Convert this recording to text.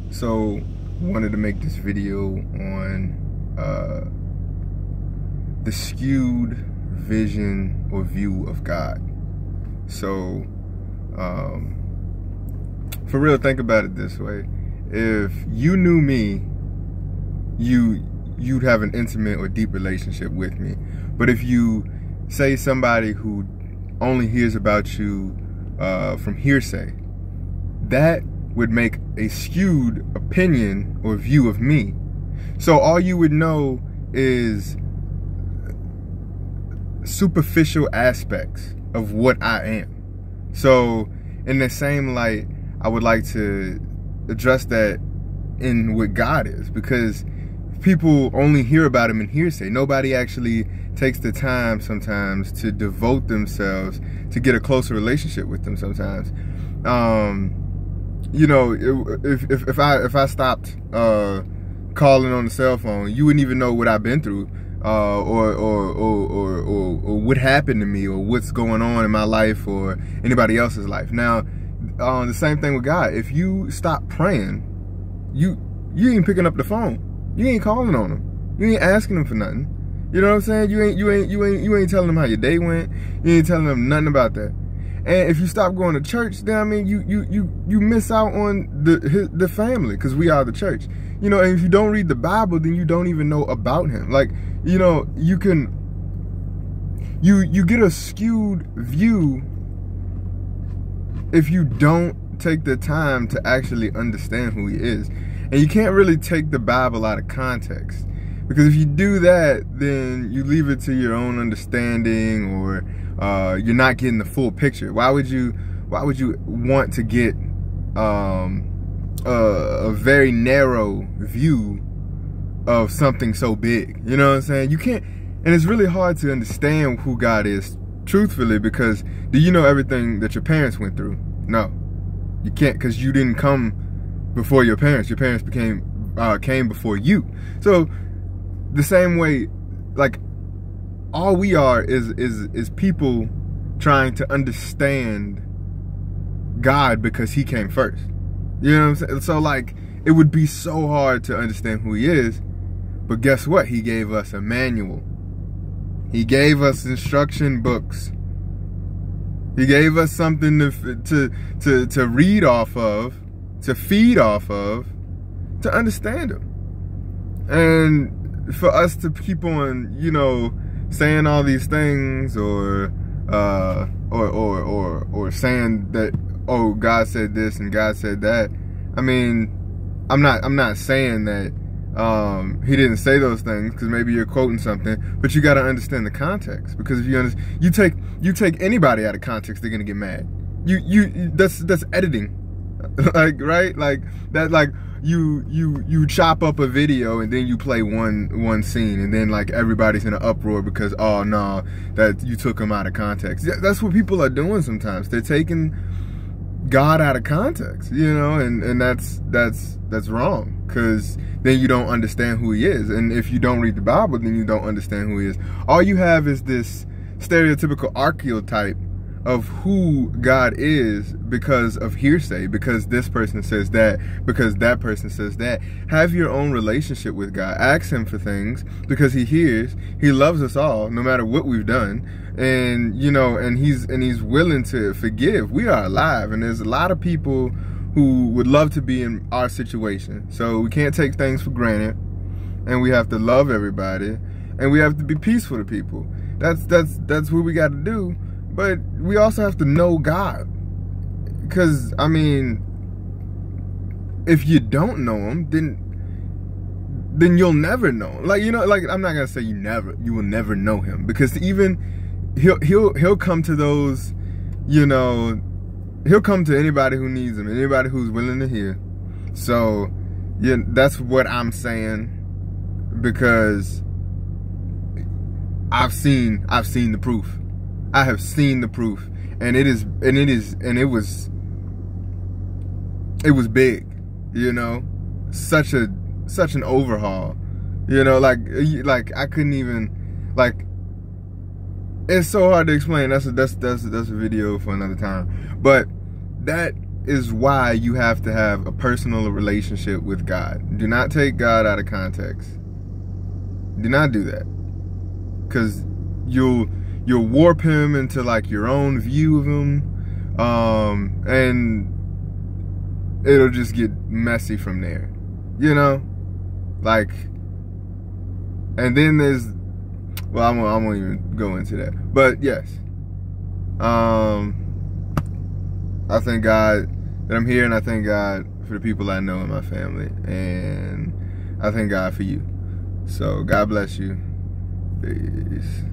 So, wanted to make this video on the skewed vision or view of God. So, for real, think about it this way. If you knew me, you'd have an intimate or deep relationship with me. But if you say somebody who only hears about you from hearsay, that would make a skewed opinion or view of me. So all you would know is superficial aspects of what I am. So in the same light, I would like to address that in what God is, because people only hear about him in hearsay. Nobody actually takes the time sometimes to devote themselves to get a closer relationship with them sometimes. You know, if I stopped calling on the cell phone, you wouldn't even know what I've been through, or what happened to me, or what's going on in my life or anybody else's life. Now, the same thing with God. If you stop praying, you ain't picking up the phone. You ain't calling on him. You ain't asking him for nothing. You know what I'm saying? You ain't telling him how your day went. You ain't telling him nothing about that. And if you stop going to church, then I mean, you miss out on the family, because we are the church. You know, and if you don't read the Bible, then you don't even know about him. Like, you know, you get a skewed view if you don't take the time to actually understand who he is. And you can't really take the Bible out of context, because if you do that, then you leave it to your own understanding, or you're not getting the full picture. Why would you want to get a very narrow view of something so big? You know what I'm saying? You can't, and it's really hard to understand who God is truthfully, because do you know everything that your parents went through? No, you can't, because you didn't come before your parents. Your parents came before you. So the same way, like, all we are is people trying to understand God because he came first. You know what I'm saying? So like, it would be so hard to understand who he is, but guess what? He gave us a manual. He gave us instruction books. He gave us something to read off of, to feed off of, to understand him. And for us to keep on, you know, saying all these things, or saying that, oh, God said this and God said that. I mean, I'm not saying that he didn't say those things, because maybe you're quoting something, but you got to understand the context. Because if you take anybody out of context, they're gonna get mad. That's editing, like, right? Like that, like you chop up a video and then you play one scene, and then like everybody's in an uproar because, oh no, that you took them out of context. Yeah, that's what people are doing sometimes. They're taking God out of context, you know, and that's wrong, because then you don't understand who he is. And if you don't read the Bible, then you don't understand who he is. All you have is this stereotypical archetype of who God is because of hearsay, because this person says that, because that person says that. Have your own relationship with God. Ask him for things, because he hears. He loves us all, no matter what we've done. And, you know, and he's willing to forgive. We are alive, and there's a lot of people who would love to be in our situation. So we can't take things for granted, and we have to love everybody, and we have to be peaceful to people. That's what we got to do. But we also have to know God, because I mean, if you don't know him, then you'll never know him. Like, you know, like, I'm not gonna say you will never know him, because even he'll come to those, you know, he'll come to anybody who needs him, anybody who's willing to hear. So yeah, that's what I'm saying, because I've seen the proof. I have seen the proof, and it was big, you know, such an overhaul, you know, like I couldn't even, like, it's so hard to explain. That's a video for another time. But that is why you have to have a personal relationship with God. Do not take God out of context. Do not do that, because you'll warp him into like your own view of him, and it'll just get messy from there, you know. Like, and then there's, well, I won't even go into that. But yes, I thank God that I'm here, and I thank God for the people I know in my family, and I thank God for you. So God bless you. Peace.